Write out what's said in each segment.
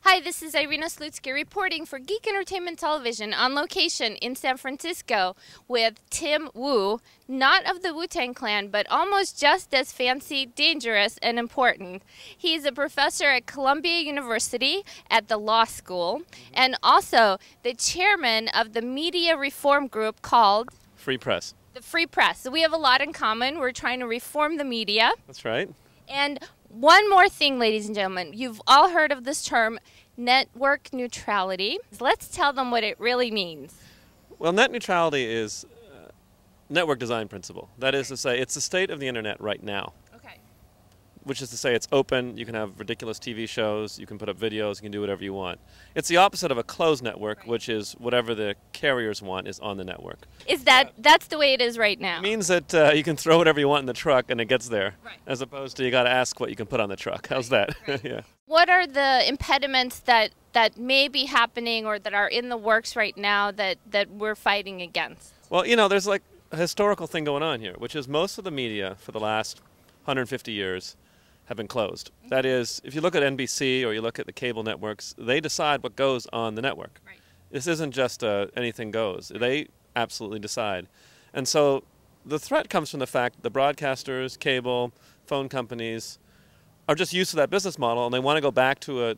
Hi, this is Irina Slutsky reporting for Geek Entertainment Television on location in San Francisco with Tim Wu, not of the Wu-Tang Clan, but almost just as fancy, dangerous, and important. He's a professor at Columbia University at the law school, and also the chairman of the media reform group called Free Press. The Free Press. So we have a lot in common. We're trying to reform the media. That's right. And one more thing, ladies and gentlemen. You've all heard of this term, network neutrality. Let's tell them what it really means. Well, net neutrality is network design principle. That is to say, it's the state of the internet right now. Okay. Which is to say, it's open, you can have ridiculous TV shows, you can put up videos, you can do whatever you want. It's the opposite of a closed network, which is whatever the carriers want is on the network. Is that's the way it is right now? It means that you can throw whatever you want in the truck and it gets there, as opposed to you got to ask what you can put on the truck. How's that? Yeah. What are the impediments that may be happening or that are in the works right now that we're fighting against? Well, you know, there's like a historical thing going on here, which is most of the media for the last 150 years have been closed. That is, if you look at NBC or you look at the cable networks, they decide what goes on the network. Right. This isn't just anything goes. They absolutely decide. And so the threat comes from the fact that the broadcasters, cable, phone companies are just used to that business model, and they want to go back to a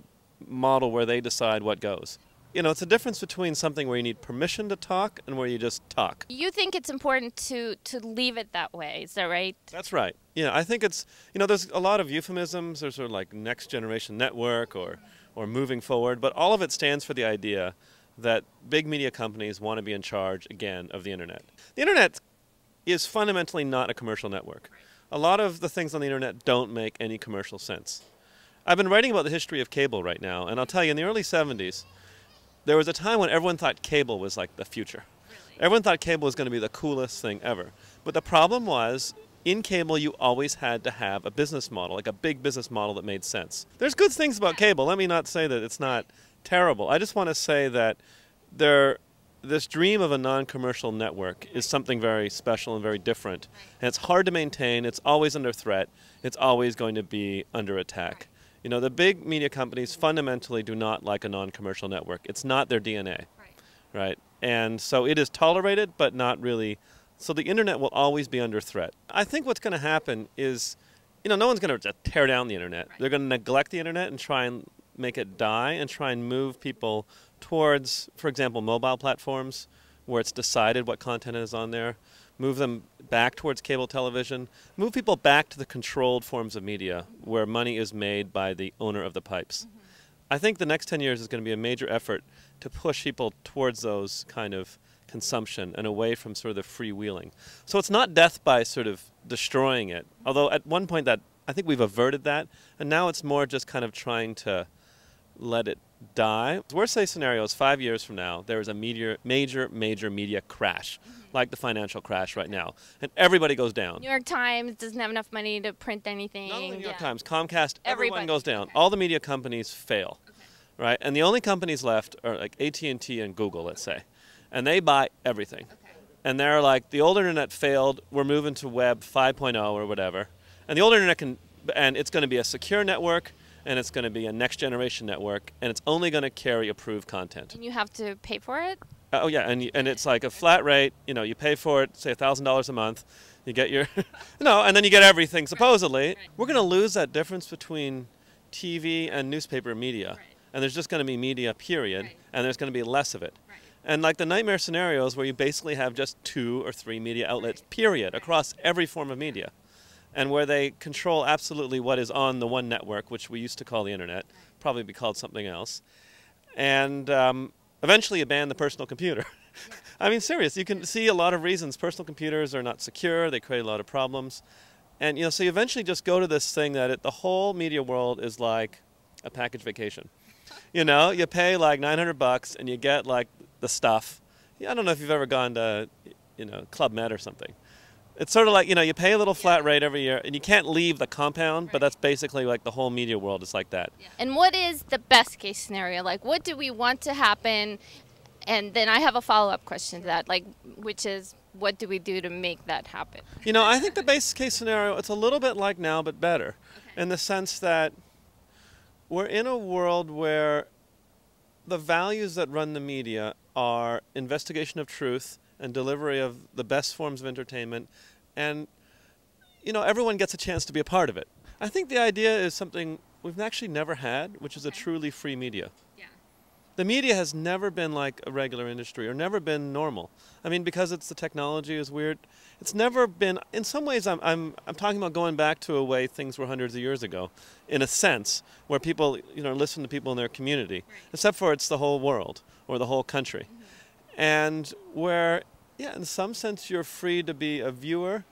model where they decide what goes. You know, it's a difference between something where you need permission to talk and where you just talk. You think it's important to leave it that way, is that right? That's right. Yeah, I think it's, you know, there's a lot of euphemisms. There's sort of like next generation network or moving forward, but all of it stands for the idea that big media companies want to be in charge, again, of the internet. The internet is fundamentally not a commercial network. A lot of the things on the internet don't make any commercial sense. I've been writing about the history of cable right now, and I'll tell you, in the early 70s, there was a time when everyone thought cable was like the future. Really? Everyone thought cable was going to be the coolest thing ever. But the problem was, in cable, you always had to have a business model, like a big business model that made sense. There's good things about cable. Let me not say that it's not terrible. I just want to say that this dream of a non-commercial network is something very special and very different. And it's hard to maintain. It's always under threat. It's always going to be under attack. You know, the big media companies fundamentally do not like a non-commercial network. It's not their DNA, right? And so it is tolerated, but not really. So the internet will always be under threat. I think what's going to happen is, you know, no one's going to just tear down the internet. They're going to neglect the internet and try and make it die and try and move people towards, for example, mobile platforms where it's decided what content is on there, move them back towards cable television, move people back to the controlled forms of media where money is made by the owner of the pipes. I think the next 10 years is going to be a major effort to push people towards those kind of consumption and away from sort of the freewheeling. So it's not death by sort of destroying it, although at one point that I think we've averted that, and now it's more just kind of trying to let it die. Worst case scenario is 5 years from now, there is a major media crash, like the financial crash right now, and everybody goes down. New York Times doesn't have enough money to print anything. Not only New York Times, Comcast, everyone goes down. All the media companies fail, right? And the only companies left are like AT&T and Google, let's say, and they buy everything. And they're like, the old internet failed, we're moving to Web 5.0 or whatever, and the old internet and it's going to be a secure network, and it's going to be a next-generation network, and it's only going to carry approved content. And you have to pay for it? Oh, yeah, and it's like a flat rate. You know, you pay for it, say $1,000 a month. You get your, no, and then you get everything, supposedly. We're going to lose that difference between TV and newspaper media. And there's just going to be media, period, and there's going to be less of it. And like the nightmare scenarios where you basically have just 2 or 3 media outlets, period, across every form of media. And where they control absolutely what is on the one network, which we used to call the internet, probably be called something else. And eventually you ban the personal computer. I mean, serious, you can see a lot of reasons. Personal computers are not secure, they create a lot of problems. And, you know, so you eventually just go to this thing that the whole media world is like a package vacation. You know, you pay like $900 and you get like the stuff. I don't know if you've ever gone to, you know, Club Med or something. It's sort of like, you know, you pay a little flat rate every year, and you can't leave the compound, but that's basically like the whole media world is like that. And what is the best case scenario? Like, what do we want to happen? And then I have a follow-up question to that, like, which is, what do we do to make that happen? You know, I think the base case scenario, it's a little bit like now, but better, in the sense that we're in a world where the values that run the media are investigation of truth and delivery of the best forms of entertainment, and, you know, everyone gets a chance to be a part of it. I think the idea is something we've actually never had, which is a truly free media. The media has never been like a regular industry, or never been normal. I mean, because the technology is weird. It's never been. In some ways, I'm talking about going back to a way things were hundreds of years ago, in a sense, where people, you know, listen to people in their community, except for it's the whole world or the whole country, and where, yeah, in some sense, you're free to be a viewer,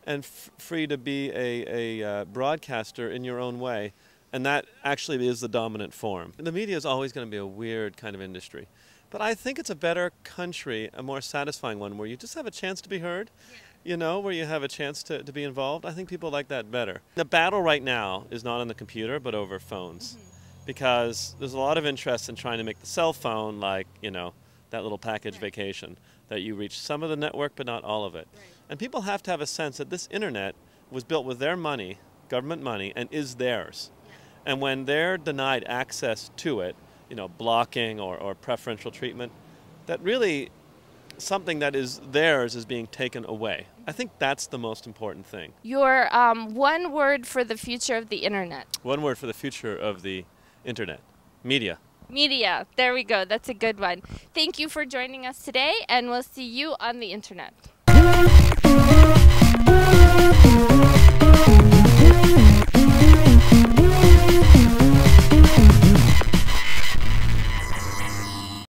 and free to be a broadcaster in your own way. And that actually is the dominant form. The media is always going to be a weird kind of industry. But I think it's a better country, a more satisfying one, where you just have a chance to be heard, you know, where you have a chance to be involved. I think people like that better. The battle right now is not on the computer, but over phones. Because there's a lot of interest in trying to make the cell phone like, you know, that little package vacation, that you reach some of the network, but not all of it. And people have to have a sense that this internet was built with their money, government money, and is theirs. And when they're denied access to it, you know, blocking or preferential treatment, that really something that is theirs is being taken away. I think that's the most important thing. Your one word for the future of the internet. One word for the future of the internet. Media. Media. There we go. That's a good one. Thank you for joining us today, and we'll see you on the internet.